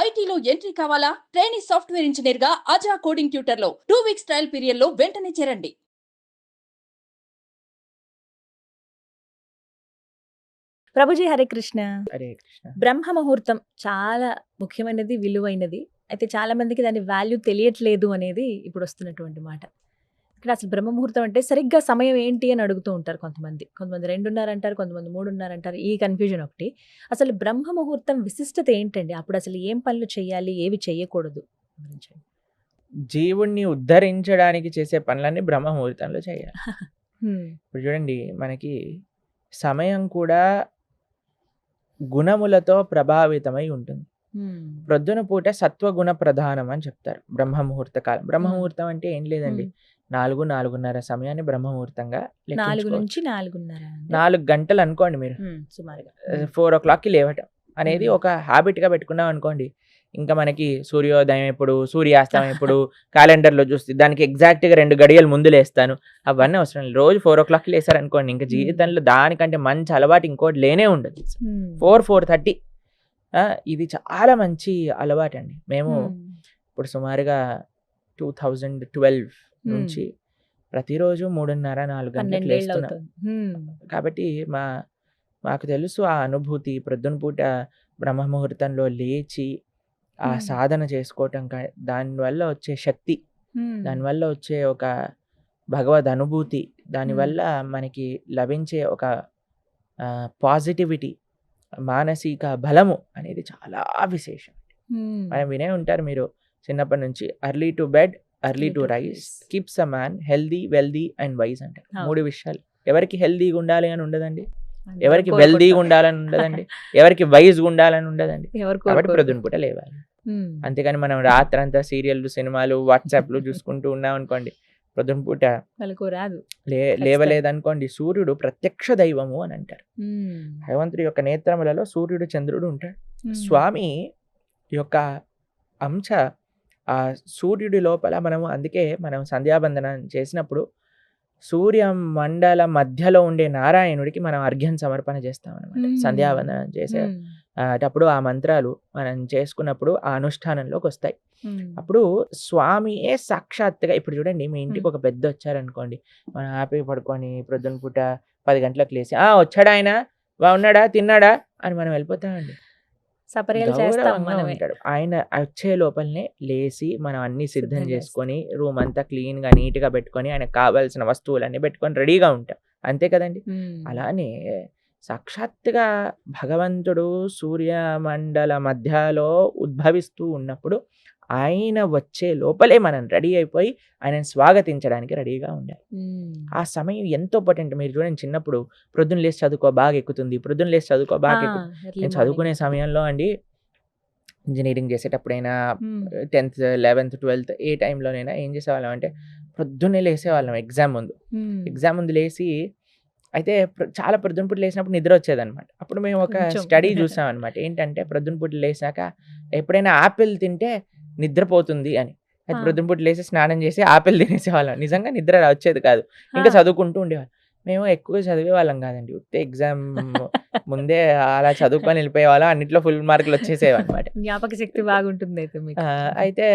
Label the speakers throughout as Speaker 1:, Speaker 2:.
Speaker 1: ఐటీలో ఎంట్రీ కావాలా? Trainee software engineer గా అజా కోడింగ్ ట్యూటర్ లో 2 వీక్స్ ట్రయల్ పీరియడ్ లో వెంటనే చేరండి.
Speaker 2: ప్రభుజీ హరే కృష్ణ.
Speaker 3: హరే కృష్ణ.
Speaker 2: బ్రహ్మ ముహూర్తం చాలా ముఖ్యమైనది, విలువైనది. అయితే చాలా మందికి దాని వాల్యూ తెలియట్లేదు అనేది ఇప్పుడు వస్తున్నటువంటి మాట. ఇక్కడ అసలు బ్రహ్మ ముహూర్తం అంటే సరిగ్గా సమయం ఏంటి అని అడుగుతూ ఉంటారు కొంతమంది. 2:30 అంటారు, కొంతమంది 3:30 అంటారు. ఈ కన్ఫ్యూజన్ ఒకటి. అసలు బ్రహ్మ ముహూర్తం విశిష్టత ఏంటండి? అప్పుడు అసలు ఏం పనులు చేయాలి, ఏవి చేయకూడదు వివరించండి.
Speaker 3: జీవుణ్ణి ఉద్ధరించడానికి చేసే పనులన్నీ బ్రహ్మ ముహూర్తంలో చేయాలి.
Speaker 2: హ్మ్.
Speaker 3: ఇప్పుడు చూడండి, మనకి సమయం కూడా గుణములతో ప్రభావితమై ఉంటుంది.
Speaker 2: హ్మ్.
Speaker 3: ప్రొద్దున పూట సత్వగుణ ప్రధానం అని చెప్తారు బ్రహ్మ ముహూర్త కాలం. బ్రహ్మ ముహూర్తం అంటే ఏం లేదండి, 4-4:30 సమయాన్ని బ్రహ్మ ముహూర్తంగా
Speaker 2: 4
Speaker 3: లెక్కించుకోవచ్చు.
Speaker 2: నుంచి 4:30 అండి.
Speaker 3: 4 గంటలు అనుకోండి మీరు.
Speaker 2: సుమారుగా
Speaker 3: 4 o'clockకి లేవటం అనేది ఒక హ్యాబిట్గా పెట్టుకున్నాం అనుకోండి. ఇంకా మనకి సూర్యోదయం ఎప్పుడు, సూర్యాస్తమయం ఎప్పుడు క్యాలెండర్లో చూస్తే దానికి ఎగ్జాక్ట్గా 2 గడియలు ముందు లేస్తాను. అవన్నీ అవసరం లేదు. రోజు 4 o'clockకి లేసారనుకోండి, ఇంకా జీవితంలో దానికంటే మంచి అలవాటు ఇంకోటి లేనే ఉండదు. 4-4:30 ఇది చాలా మంచి అలవాటు అండి. మేము ఇప్పుడు సుమారుగా 2012 నుంచి ప్రతిరోజు 3:30-4 గంటలకు లేస్తున్నాం. కాబట్టి మాకు తెలుసు ఆ అనుభూతి. ప్రొద్దున పూట బ్రహ్మ ముహూర్తంలో లేచి ఆ సాధన చేసుకోవటం, దానివల్ల వచ్చే శక్తి, దానివల్ల వచ్చే ఒక భగవద్ అనుభూతి, దానివల్ల మనకి లభించే ఒక పాజిటివిటీ, మానసిక బలము అనేది చాలా విశేషం. మనం వినే ఉంటారు మీరు చిన్నప్పటి నుంచి, early to bed early to rice keeps a man healthy wealthy and wise అంటారు. 3 విషయాలు. ఎవరికి హెల్దీగా ఉండాలి అని ఉండదండి, ఎవరికి వెల్దీగా ఉండాలని ఉండదండి, ఎవరికి వైజ్గా ఉండాలని ఉండదండి. కాబట్టి ప్రొద్దున పూట లేవాలి. అంతేగాని మనం రాత్రంతా సీరియల్లు, సినిమాలు, వాట్సాప్లు చూసుకుంటూ ఉన్నాం అనుకోండి, ప్రొద్దున పూట లేవలేదనుకోండి, సూర్యుడు ప్రత్యక్ష దైవము అని అంటారు. భగవంతుడి యొక్క నేత్రములలో సూర్యుడు, చంద్రుడు ఉంటాడు. స్వామి యొక్క అంశ ఆ సూర్యుడి లోపల అందుకే మనం సంధ్యాబంధనం చేసినప్పుడు సూర్య మండల మధ్యలో ఉండే నారాయణుడికి మనం అర్ఘ్యం సమర్పణ చేస్తాం అనమాట. సంధ్యాబంధనం చేసేటప్పుడు ఆ మంత్రాలు మనం చేసుకున్నప్పుడు ఆ అనుష్ఠానంలోకి వస్తాయి. అప్పుడు స్వామియే సాక్షాత్తుగా, ఇప్పుడు చూడండి, మీ ఇంటికి ఒక పెద్ద వచ్చారనుకోండి, మనం హ్యాపీ పడుకొని ప్రొద్దున పూట 10 గంటలకు లేచి వచ్చాడా ఆయన, బాగున్నాడా, తిన్నాడా అని మనం వెళ్ళిపోతామండి. ఉంటాడు ఆయన. వచ్చే లోపలనే లేచి మనం అన్ని సిద్ధం చేసుకొని రూమ్ అంతా క్లీన్గా నీట్గా పెట్టుకొని ఆయనకు కావాల్సిన వస్తువులన్నీ పెట్టుకొని రెడీగా ఉంటాం. అంతే కదండి. అలానే సాక్షాత్తుగా భగవంతుడు సూర్యమండల మధ్యలో ఉద్భవిస్తూ ఉన్నప్పుడు ఆయన వచ్చే లోపలే మనం రెడీ అయిపోయి ఆయనను స్వాగతించడానికి రెడీగా ఉండాలి. ఆ సమయం ఎంతో ఇంపార్టెంట్. మీరు చూడండి, చిన్నప్పుడు ప్రొద్దున లేచి చదువుకో బాగా ఎక్కుతుంది, ప్రొద్దున లేచి చదువుకో బాగా ఎక్కుతుంది. నేను చదువుకునే సమయంలో అండి, ఇంజనీరింగ్ చేసేటప్పుడైనా 10th 11th 12th ఏ టైంలోనైనా ఏం చేసేవాళ్ళం అంటే ప్రొద్దున్నే లేసేవాళ్ళం. ఎగ్జామ్ ముందు లేచి, అయితే చాలా ప్రొద్దున పూట లేచినప్పుడు నిద్ర వచ్చేదనమాట. అప్పుడు మేము ఒక స్టడీ చూసాం అనమాట. ఏంటంటే ప్రొద్దున పూట లేచాక ఎప్పుడైనా ఆపిల్ తింటే నిద్రపోతుంది అని. అయితే ప్రొద్దున పూట లేచి స్నానం చేసి ఆపిల్ తినేసేవాళ్ళం. నిజంగా నిద్ర వచ్చేది కాదు, ఇంకా చదువుకుంటూ ఉండేవాళ్ళం. మేము ఎక్కువ చదివే వాళ్ళం కాదండి, ఉత్తే ఎగ్జామ్ ముందే అలా చదువుకొని వెళ్ళిపోయేవాళ్ళం. అన్నిట్లో ఫుల్ మార్కులు వచ్చేసేవి అనమాట.
Speaker 2: జ్ఞాపక శక్తి బాగుంటుంది అయితే మీకు.
Speaker 3: అయితే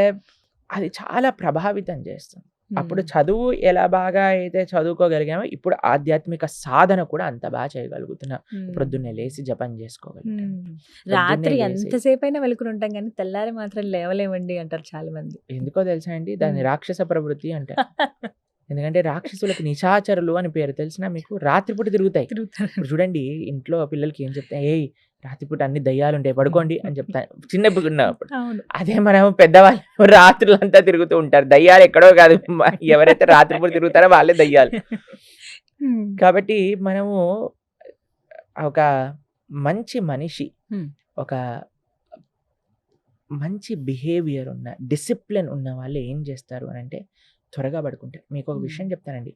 Speaker 3: అది చాలా ప్రభావితం చేస్తుంది. అప్పుడు చదువు ఎలా బాగా అయితే చదువుకోగలిగామో, ఇప్పుడు ఆధ్యాత్మిక సాధన కూడా అంత బాగా చేయగలుగుతున్నాం. ప్రొద్దున్నే లేచి జపం చేసుకోగలుగుతాం.
Speaker 2: రాత్రి ఎంతసేపు అయినా వెలుకుని ఉంటాం కానీ తెల్లారి మాత్రం లేవలేమండి అంటారు చాలా మంది.
Speaker 3: ఎందుకో తెలుసా అండి, దాన్ని రాక్షస ప్రవృత్తి అంటారు. ఎందుకంటే రాక్షసులకు నిశాచరులు అని పేరు. తెలిసినా మీకు? రాత్రిపూట తిరుగుతాయి. ఇప్పుడు చూడండి, ఇంట్లో పిల్లలకి ఏం చెప్తాయి, ఏయ్ రాత్రిపూట అన్ని దయ్యాలు ఉంటాయి, పడుకోండి అని చెప్తాను చిన్నప్పుడు ఉన్నప్పుడు. అదే మనం పెద్దవాళ్ళు రాత్రులంతా తిరుగుతూ ఉంటారు. దయ్యాలు ఎక్కడో కాదు, ఎవరైతే రాత్రిపూట తిరుగుతారో వాళ్ళే దయ్యాలు. కాబట్టి మనము ఒక మంచి మనిషి, ఒక మంచి బిహేవియర్ ఉన్న, డిసిప్లిన్ ఉన్న వాళ్ళు ఏం చేస్తారు అని అంటే త్వరగా పడుకుంటారు. మీకు ఒక విషయం చెప్తానండి,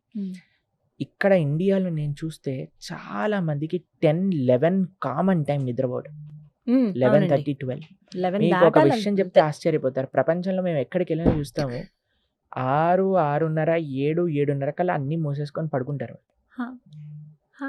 Speaker 3: ఇక్కడ ఇండియాలో నేను చూస్తే చాలా మందికి 10-11 కామన్ టైం నిద్రపోవడం. 11:30 12. మీకు ఒక విషయం చెప్తే ఆశ్చర్యపోతారు. ప్రపంచంలో మేము ఎక్కడికి వెళ్ళినా చూస్తాము 6, 6:30, 7, 7:30 కల్లా అన్ని మూసేసుకొని పడుకుంటారు.
Speaker 2: హా!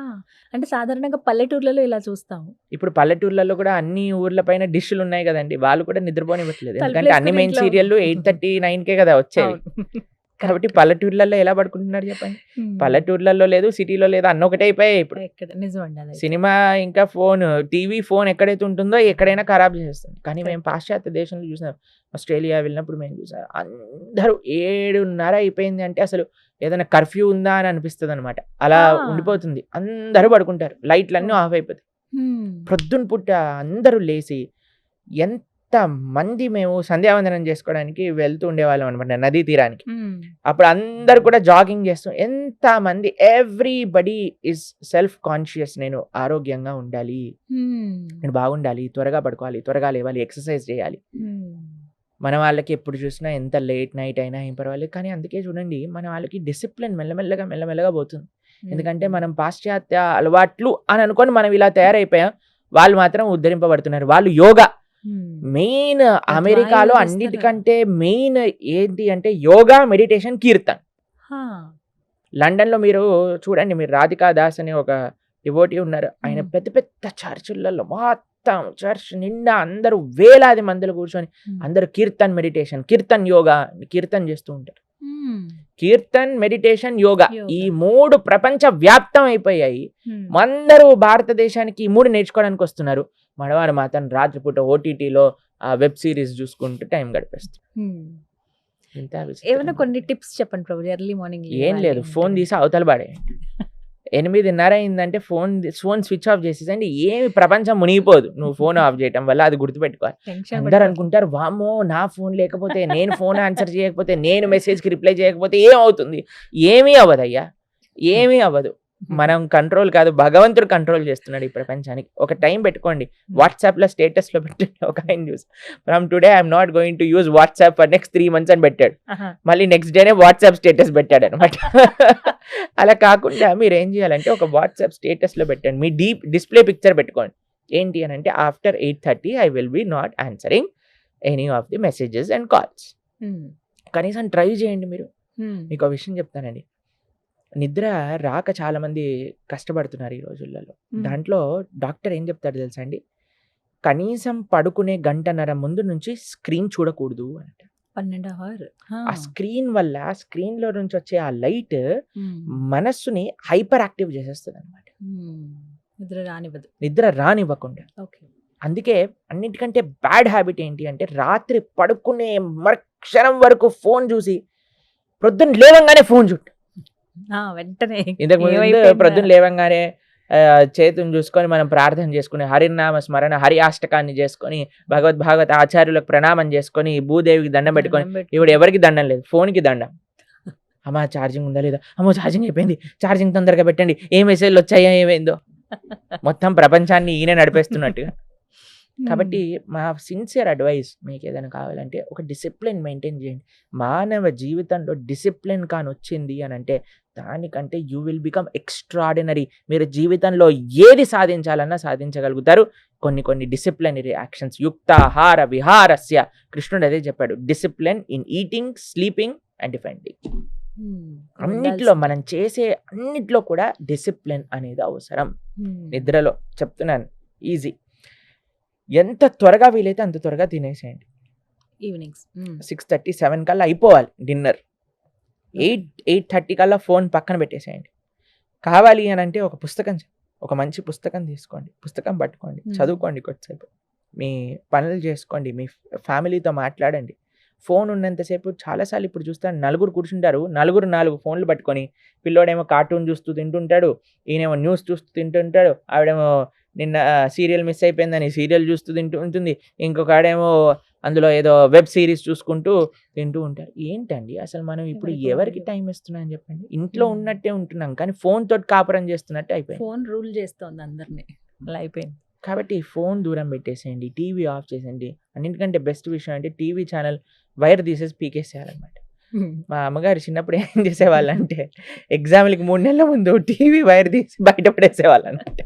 Speaker 2: అంటే సాధారణంగా పల్లెటూర్లలో ఇలా చూస్తాము.
Speaker 3: ఇప్పుడు పల్లెటూర్లలో కూడా అన్ని ఊర్ల పైన డిష్‌లు ఉన్నాయి కదండీ! వాళ్ళు కూడా నిద్రపోనివ్వట్లేదు. ఎందుకంటే అన్ని
Speaker 2: తలుపులేసుకొని
Speaker 3: మెయిన్
Speaker 2: ఇంట్లో
Speaker 3: సీరియల్‌లు 8:30, 9కే కదా వచ్చేవి.
Speaker 2: అవును.
Speaker 3: కాబట్టి
Speaker 2: కరెక్ట్.
Speaker 3: పల్లెటూర్లలో ఎలా పడుకుంటున్నారు చెప్పండి?
Speaker 2: హ్మ్.
Speaker 3: పల్లెటూర్లలో లేదు, సిటీలో లేదు అన్నీ ఒకటే అయిపోయాయి ఇప్పుడు.
Speaker 2: ఎక్కడ నిజమండి అదైతే.
Speaker 3: సినిమా ఇంకా ఫోను, టీవీ, ఫోన్ ఎక్కడైతే ఉంటుందో ఎక్కడైనా ఖరాబ్ చేసేస్తుంది. కానీ మేము
Speaker 2: కరెక్ట్.
Speaker 3: పాశ్చాత్య దేశంలో చూసాం. ఆస్ట్రేలియా వెళ్ళినప్పుడు మేము చూసాం. అందరూ 7:30 అయిపోయింది అంటే అసలు ఏదైనా కర్ఫ్యూ ఉందా అని అనిపిస్తదనమాట. అలా
Speaker 2: ఆ!
Speaker 3: ఉండిపోతుంది. అందరూ పడుకుంటారు. లైట్‌లన్నీ
Speaker 2: ఓహ్!
Speaker 3: ఆఫ్ అయిపోతాయి.
Speaker 2: హ్మ్.
Speaker 3: ప్రొద్దున పూట అందరూ లేసి ఎంతమంది మేము సంధ్యావందనం చేసుకోవడానికి వెళ్తూ ఉండేవాళ్ళం అనమాట నదీ తీరానికి.
Speaker 2: హ్మ్.
Speaker 3: అప్పుడు అందరూ కూడా జాగింగ్ చేస్తూ ఎంతమంది ఎవ్రీబడీ ఈజ్ సెల్ఫ్ కాన్షియస్. నేను ఆరోగ్యంగా ఉండాలి,
Speaker 2: హ్మ్.
Speaker 3: నేను బాగుండాలి, త్వరగా పడుకోవాలి, త్వరగా లేవాలి, ఎక్సర్సైజ్ చేయాలి.
Speaker 2: హ్మ్.
Speaker 3: మన వాళ్ళకి ఎప్పుడు చూసినా ఎంత లేట్ నైట్ అయినా ఏం పర్వాలేదు. కానీ అందుకే చూడండి మన వాళ్ళకి డిసిప్లిన్ మెల్లమెల్లగా పోతుంది. ఎందుకంటే మనం పాశ్చాత్య అలవాట్లు అని అనుకొని మనం ఇలా తయారైపోయాం. వాళ్ళు మాత్రం ఉద్ధరింపబడుతున్నారు. వాళ్ళు యోగా
Speaker 2: హ్మ్.
Speaker 3: మెయిన్
Speaker 2: అద్వాయిలు
Speaker 3: అమెరికాలో
Speaker 2: చేస్తారు.
Speaker 3: అన్నిటికంటే మెయిన్ ఏంటి అంటే యోగా, మెడిటేషన్, కీర్తన్.
Speaker 2: హా!
Speaker 3: లండన్‌లో మీరు చూడండి, మీరు రాధికా దాస్ అనే ఒక డివోటీ ఉన్నారు. ఆయన
Speaker 2: హ్మ్.
Speaker 3: పెద్ద పెద్ద చర్చులలో మొత్తం చర్చ్ నిండా అందరూ వేలాది మందిలో కూర్చొని
Speaker 2: హ్మ్.
Speaker 3: అందరూ కీర్తన్ మెడిటేషన్, కీర్తన్ యోగా, కీర్తన్ చేస్తూ ఉంటారు.
Speaker 2: హ్మ్.
Speaker 3: కీర్తన్, మెడిటేషన్, యోగా ఈ
Speaker 2: యోగా.
Speaker 3: 3 ప్రపంచ వ్యాప్తం అయిపోయాయి.
Speaker 2: హ్మ్.
Speaker 3: అందరూ భారతదేశానికి ఈ 3 నేర్చుకోవడానికి వస్తున్నారు. మనవారు మాత్రం రాత్రిపూట ఓటీటీలో ఆ వెబ్ సిరీస్ చూసుకుంటూ టైం గడిపేస్తారు.
Speaker 2: హ్మ్.
Speaker 3: ఇంత
Speaker 2: ఏమన్నా
Speaker 3: విచిత్రంగా
Speaker 2: కొన్ని
Speaker 3: ఉంటుంది.
Speaker 2: టిప్స్ చెప్పండి ప్రభు. ఎర్లీ మార్నింగ్
Speaker 3: ఏం
Speaker 2: లేవాలి
Speaker 3: లేదు, ఫోన్
Speaker 2: అంటే
Speaker 3: తీసి అవతల పడేయండి. 8:30 అయిందంటే ఫోన్ స్విచ్ ఆఫ్ చేసేసండి. ఏమి ప్రపంచం మునిగిపోదు నువ్వు ఫోన్ ఆఫ్ చేయటం వల్ల. అది గుర్తుపెట్టుకోవాలి.
Speaker 2: టెన్షన్
Speaker 3: అందరూ
Speaker 2: పడిపోతాం.
Speaker 3: అనుకుంటారు వామ్మో నా ఫోన్ లేకపోతే, నేను ఫోన్ ఆన్సర్ చేయకపోతే, నేను మెసేజ్‌కి రిప్లై చేయకపోతే ఏమవుతుంది? ఏమీ అవ్వదయ్యా. ఏమీ అవ్వదు. మనం కంట్రోల్ కాదు, భగవంతుడు కంట్రోల్ చేస్తున్నాడు ఈ ప్రపంచానికి. ఒక టైం పెట్టుకోండి. వాట్సాప్‌లో స్టేటస్‌లో పెట్టండి. ఒక ఆయన చూసి from today I am not going to use WhatsApp for next 3 months అని పెట్టాడు.
Speaker 2: ఆహా!
Speaker 3: మళ్ళీ నెక్స్ట్ డేనే వాట్సాప్ స్టేటస్ పెట్టాడనమాట. అలా కాకుండా మీరు ఏం చేయాలంటే ఒక వాట్సాప్ స్టేటస్‌లో పెట్టండి. మీ డిస్‌ప్లే పిక్చర్ పెట్టుకోండి. ఏంటి అనంటే after 8:30 I will be not answering any of the messages and calls.
Speaker 2: హ్మ్.
Speaker 3: కనీసం ట్రై చేయండి మీరు.
Speaker 2: హ్మ్.
Speaker 3: మీకో విషయం చెప్తానండి. నిద్ర రాక చాలామంది కష్టపడుతున్నారు ఈ రోజులలో.
Speaker 2: హ్మ్.
Speaker 3: దాంట్లో డాక్టర్ ఏం చెప్తాడో తెలుసా అండి? కనీసం పడుకునే గంటన్నర ముందు నుంచి స్క్రీన్ చూడకూడదు అంట.
Speaker 2: 12 అవర్. ఆ!
Speaker 3: ఆ స్క్రీన్ వల్ల స్క్రీన్‌లో నుంచి వచ్చే ఆ లైట్
Speaker 2: హ్మ్.
Speaker 3: మనస్సుని హైపర్ యాక్టివ్ చేసేస్తదనమాట.
Speaker 2: హ్మ్. నిద్ర రానివ్వదు.
Speaker 3: నిద్ర రానివ్వకుండా.
Speaker 2: ఓకే.
Speaker 3: అందుకే అన్నిటికంటే బ్యాడ్ హ్యాబిట్ ఏంటి అంటే రాత్రి పడుకునే మరుక్షణం వరకు ఫోన్ చూసి ప్రొద్దున లేవంగానే ఫోన్ చూడటం.
Speaker 2: ఆ! వెంటనే
Speaker 3: ఇంతకు ముందు
Speaker 2: ఏమైపోయిందా?
Speaker 3: ప్రొద్దున లేవంగానే చేతుని చూసుకొని మనం ప్రార్థన చేసుకొని, హరినామ స్మరణ, హరి అష్టకాన్ని చేసుకొని, భాగవత ఆచార్యులకు ప్రణామం చేసుకొని, భూదేవికి దండం పెట్టుకొని,
Speaker 2: దండం
Speaker 3: ఇప్పుడు
Speaker 2: పెట్టుకొని.
Speaker 3: ఎవరికీ దండం లేదు. ఫోన్‌కి దండం. అమ్మా ఛార్జింగ్ ఉందా లేదా? అమ్మో ఛార్జింగ్ అయిపోయింది. ఛార్జింగ్ తొందరగా పెట్టండి. ఏ మెసేజ్‌లు వచ్చాయో ఏమైందో. మొత్తం ప్రపంచాన్ని ఈయనే నడిపేస్తున్నట్టుగా.
Speaker 2: హ్మ్.
Speaker 3: కాబట్టి మా సిన్సియర్ అడ్వైస్ మీకేదైనా కావాలంటే ఒక డిసిప్లిన్ మెయింటైన్ చేయండి. మానవ జీవితంలో డిసిప్లిన్ కానొచ్చింది అనంటే దానికంటే యూ విల్ బికమ్ ఎక్స్ట్రార్డినరీ. మీరు జీవితంలో ఏది సాధించాలన్నా సాధించగలుగుతారు. కొన్ని డిసిప్లినరీ యాక్షన్స్ యుక్తాహార విహారస్య కృష్ణుడు అదే చెప్పాడు. Discipline in eating, sleeping and defending.
Speaker 2: హ్మ్.
Speaker 3: అన్నిట్లో
Speaker 2: ఉండాల్సిందే.
Speaker 3: మనం చేసే అన్నిట్లో కూడా డిసిప్లిన్ అనేది అవసరం.
Speaker 2: హ్మ్.
Speaker 3: నిద్రలో చెప్తున్నాను ఈజీ. ఎంత త్వరగా వీలైతే అంత త్వరగా తినేసేయండి.
Speaker 2: ఈవినింగ్స్. హ్మ్.
Speaker 3: 6:30, 7 కల్లా అయిపోవాలి డిన్నర్.
Speaker 2: ఓకే.
Speaker 3: 8:30 కల్లా ఫోన్ పక్కన పెట్టేసేయండి. కావాలి అనంటే ఒక మంచి పుస్తకం తీసుకోండి. పుస్తకం పట్టుకోండి.
Speaker 2: హ్మ్.
Speaker 3: చదువుకోండి కొద్దిసేపు. మీ పనులు చేసుకోండి. మీ ఫ్యామిలీతో మాట్లాడండి. ఫోన్ ఉన్నంతసేపు చాలా సార్లు ఇప్పుడు చూస్తాను నలుగురు కూర్చుంటారు. నలుగురు 4 ఫోన్‌లు పట్టుకొని పిల్లోడేమో కార్టూన్ చూస్తూ తింటుంటాడు. ఈయనేమో న్యూస్ చూస్తూ తింటుంటాడు. ఆవిడేమో నిన్న సీరియల్ మిస్ అయిపోయిందని సీరియల్ చూస్తూ తింటూ ఉంటుంది. ఇంకొక ఆడేమో అందులో ఏదో వెబ్ సిరీస్ చూసుకుంటూ తింటూ ఉంటారు. ఏంటండి అసలు మనం ఇప్పుడు
Speaker 2: ఎవరికి
Speaker 3: ఎవరికి
Speaker 2: వాళ్ళు.
Speaker 3: టైం ఇస్తున్నాం చెప్పండి? ఇంట్లో
Speaker 2: హ్మ్.
Speaker 3: ఉన్నట్టే ఉంటున్నాం. కానీ ఫోన్‌తోటి కాపురం చేస్తున్నట్టు అయిపోయింది.
Speaker 2: ఫోన్ రూల్ చేస్తోంది అందరిని. అలా అయిపోయింది.
Speaker 3: కాబట్టి ఫోన్ దూరం పెట్టేసేయండి. టీవీ ఆఫ్ చేసేయండి. అన్నిటికంటే బెస్ట్ విషయం అంటే టీవీ ఛానల్ వైర్ తీసేసి పీకేసేయాలన్నమాట.
Speaker 2: హ్మ్.
Speaker 3: మా అమ్మగారు చిన్నప్పుడు ఏం చేసేవాళ్ళంటే ఎగ్జామ్‌లకి 3 నెలల ముందు టీవీ వైర్ తీసి బయట పడేసేవాళ్ళన్నమాట.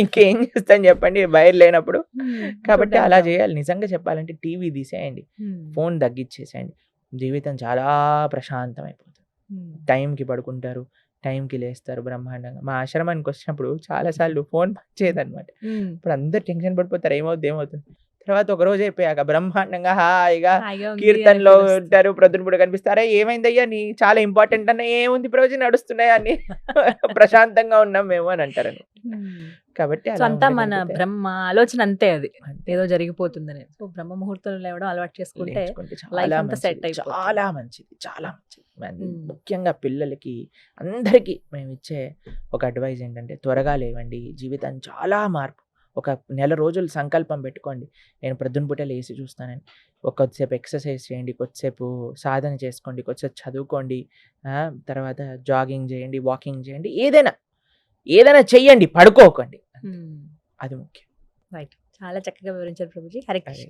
Speaker 3: ఇంకేం చేస్తాను చెప్పండి వైర్ లేనప్పుడు.
Speaker 2: హ్మ్.
Speaker 3: కాబట్టి
Speaker 2: చూడ్డానికి
Speaker 3: అలా
Speaker 2: రావు.
Speaker 3: చేయాలి. నిజంగా చెప్పాలంటే టీవీ తీసేయండి.
Speaker 2: హ్మ్.
Speaker 3: ఫోన్ తగ్గిచ్చేసేయండి. జీవితం చాలా ప్రశాంతమైపోతుంది.
Speaker 2: హ్మ్.
Speaker 3: టైంకి పడుకుంటారు. టైంకి లేస్తారు బ్రహ్మాండంగా. మా ఆశ్రమానికి వచ్చినప్పుడు చాలాసార్లు ఫోన్ వచ్చేదనమాట. ఇప్పుడు అందరు టెన్షన్ పడిపోతారు, ఏమవుతుంది. తర్వాత ఒక రోజు అయిపోయాక బ్రహ్మాండంగా హాయిగా కీర్తనలో ఉంటారు, ప్రొద్దున కనిపిస్తారా, ఏమైందయ్యా నీ చాలా ఇంపార్టెంట్ అన్న, ఏముంది రోజు నడుస్తున్నాయి అని ప్రశాంతంగా ఉన్నాం మేము అని అంటారు. కాబట్టి
Speaker 2: అంతా మన బ్రహ్మ ఆలోచన అంతే, అది ఏదో జరిగిపోతుందని. సో బ్రహ్మ ముహూర్తంలో లేవడం అలవాటు చేసుకుంటే లైఫ్ అంతా సెట్ అయిపోతుంది.
Speaker 3: చాలా మంచిది, చాలా మంచిది. ముఖ్యంగా పిల్లలకి అందరికీ మేము ఇచ్చే ఒక అడ్వైజ్ ఏంటంటే, త్వరగా లేవండి, జీవితం చాలా మార్పు. ఒక నెల రోజులు సంకల్పం పెట్టుకోండి, నేను ప్రొద్దున పూట లేచి చూస్తానని. కొద్దిసేపు ఎక్సర్సైజ్ చేయండి, కొద్దిసేపు సాధన చేసుకోండి, కొద్దిసేపు చదువుకోండి, తర్వాత జాగింగ్ చేయండి, వాకింగ్ చేయండి, ఏదైనా చెయ్యండి, పడుకోకండి. అది ముఖ్యం.
Speaker 2: రైట్, చాలా చక్కగా వివరించారు ప్రభుజీ. హరే కృష్ణ.